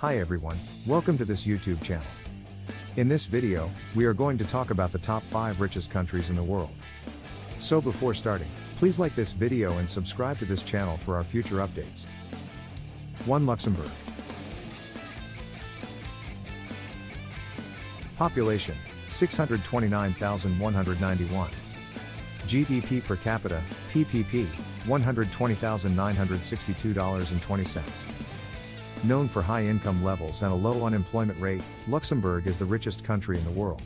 Hi everyone, welcome to this YouTube channel. In this video, we are going to talk about the top 5 richest countries in the world. So before starting, please like this video and subscribe to this channel for our future updates. 1. Luxembourg. Population, 629,191. GDP per capita, PPP, $120,962.20. Known for high income levels and a low unemployment rate, Luxembourg is the richest country in the world.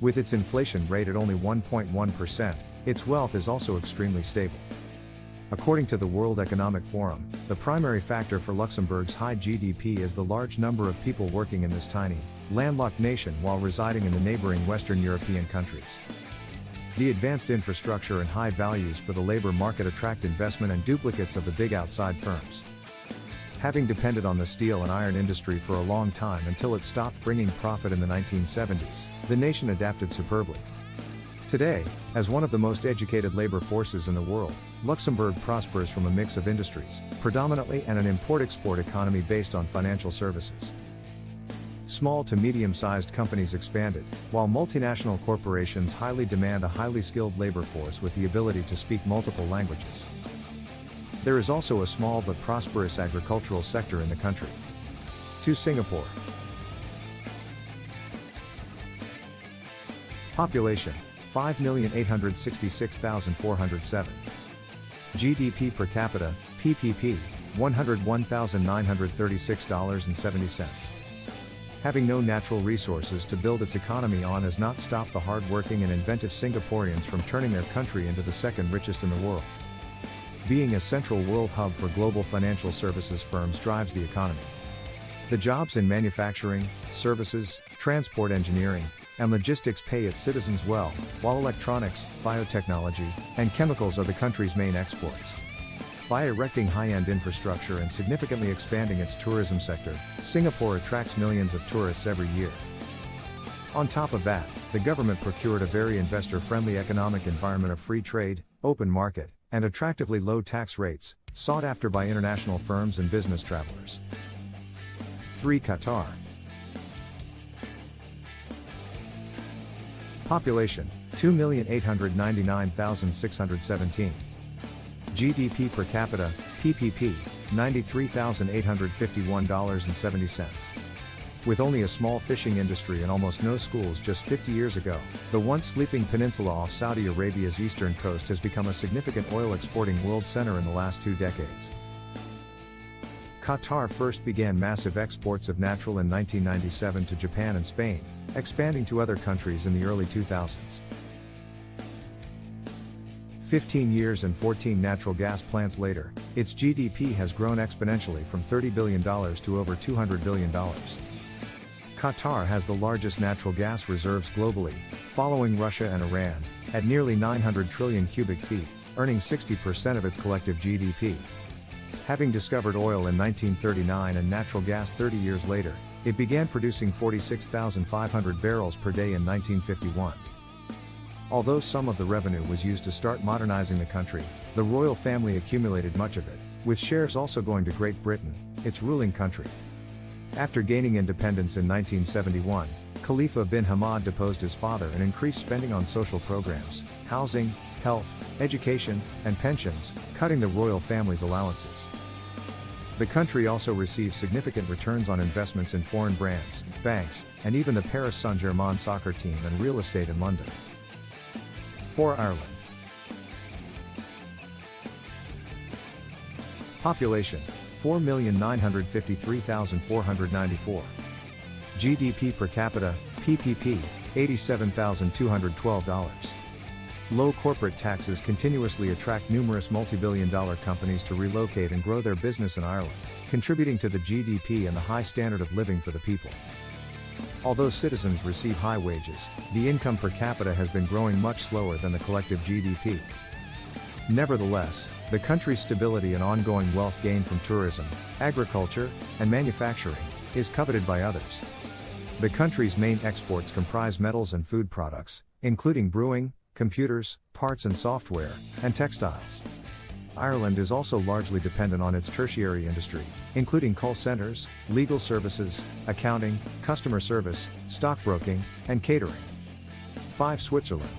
With its inflation rate at only 1.1%, its wealth is also extremely stable. According to the World Economic Forum, the primary factor for Luxembourg's high GDP is the large number of people working in this tiny, landlocked nation while residing in the neighboring Western European countries. The advanced infrastructure and high values for the labor market attract investment and duplicates of the big outside firms. Having depended on the steel and iron industry for a long time until it stopped bringing profit in the 1970s, the nation adapted superbly. Today, as one of the most educated labor forces in the world, Luxembourg prospers from a mix of industries, predominantly and an import-export economy based on financial services. Small to medium-sized companies expanded, while multinational corporations highly demand a highly skilled labor force with the ability to speak multiple languages. There is also a small but prosperous agricultural sector in the country. 2. Singapore. Population, 5,866,407. GDP per capita, PPP, $101,936.70. Having no natural resources to build its economy on has not stopped the hard-working and inventive Singaporeans from turning their country into the second richest in the world. Being a central world hub for global financial services firms drives the economy. The jobs in manufacturing, services, transport engineering, and logistics pay its citizens well, while electronics, biotechnology, and chemicals are the country's main exports. By erecting high-end infrastructure and significantly expanding its tourism sector, Singapore attracts millions of tourists every year. On top of that, the government procured a very investor-friendly economic environment of free trade, open market, and attractively low tax rates, sought after by international firms and business travelers. 3. Qatar. Population, 2,899,617. GDP per capita, PPP, $93,851.70. With only a small fishing industry and almost no schools just 50 years ago, the once sleeping peninsula off Saudi Arabia's eastern coast has become a significant oil exporting world center in the last 2 decades. Qatar first began massive exports of natural in 1997 to Japan and Spain, expanding to other countries in the early 2000s. 15 years and 14 natural gas plants later, its GDP has grown exponentially from $30 billion to over $200 billion. Qatar has the largest natural gas reserves globally, following Russia and Iran, at nearly 900 trillion cubic feet, earning 60% of its collective GDP. Having discovered oil in 1939 and natural gas 30 years later, it began producing 46,500 barrels per day in 1951. Although some of the revenue was used to start modernizing the country, the royal family accumulated much of it, with shares also going to Great Britain, its ruling country. After gaining independence in 1971, Khalifa bin Hamad deposed his father and increased spending on social programs, housing, health, education, and pensions, cutting the royal family's allowances. The country also received significant returns on investments in foreign brands, banks, and even the Paris Saint-Germain soccer team and real estate in London. 4. Ireland. Population, 4,953,494. GDP per capita, PPP, $87,212. Low corporate taxes continuously attract numerous multi-billion-dollar companies to relocate and grow their business in Ireland, contributing to the GDP and the high standard of living for the people. Although citizens receive high wages, the income per capita has been growing much slower than the collective GDP. Nevertheless, the country's stability and ongoing wealth gained from tourism, agriculture, and manufacturing is coveted by others. The country's main exports comprise metals and food products, including brewing, computers, parts and software, and textiles. Ireland is also largely dependent on its tertiary industry, including call centers, legal services, accounting, customer service, stockbroking, and catering. 5. Switzerland.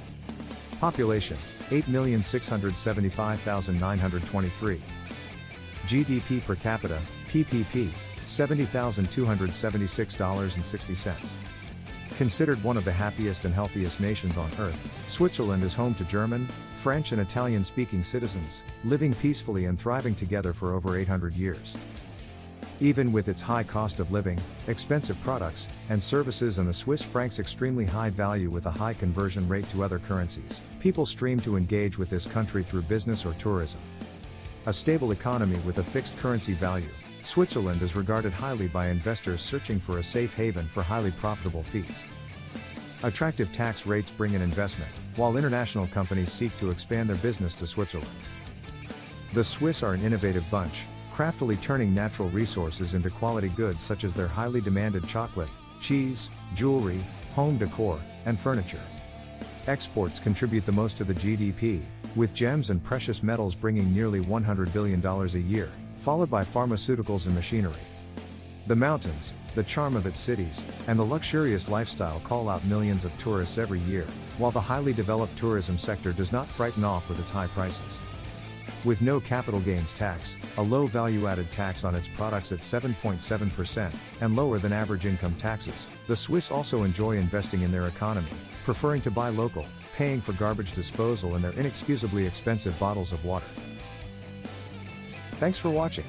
Population: 8,675,923. GDP per capita, PPP, $70,276.60. Considered one of the happiest and healthiest nations on earth, Switzerland is home to German, French and Italian-speaking citizens, living peacefully and thriving together for over 800 years. Even with its high cost of living, expensive products and services and the Swiss franc's extremely high value with a high conversion rate to other currencies, people stream to engage with this country through business or tourism. A stable economy with a fixed currency value, Switzerland is regarded highly by investors searching for a safe haven for highly profitable fees. Attractive tax rates bring in investment, while international companies seek to expand their business to Switzerland. The Swiss are an innovative bunch, craftily turning natural resources into quality goods such as their highly demanded chocolate, cheese, jewelry, home decor, and furniture. Exports contribute the most to the GDP, with gems and precious metals bringing nearly $100 billion a year, followed by pharmaceuticals and machinery. The mountains, the charm of its cities, and the luxurious lifestyle call out millions of tourists every year, while the highly developed tourism sector does not frighten off with its high prices. With no capital gains tax, a low value-added tax on its products at 7.7%, and lower than average income taxes, the Swiss also enjoy investing in their economy, preferring to buy local, paying for garbage disposal and their inexcusably expensive bottles of water. Thanks for watching.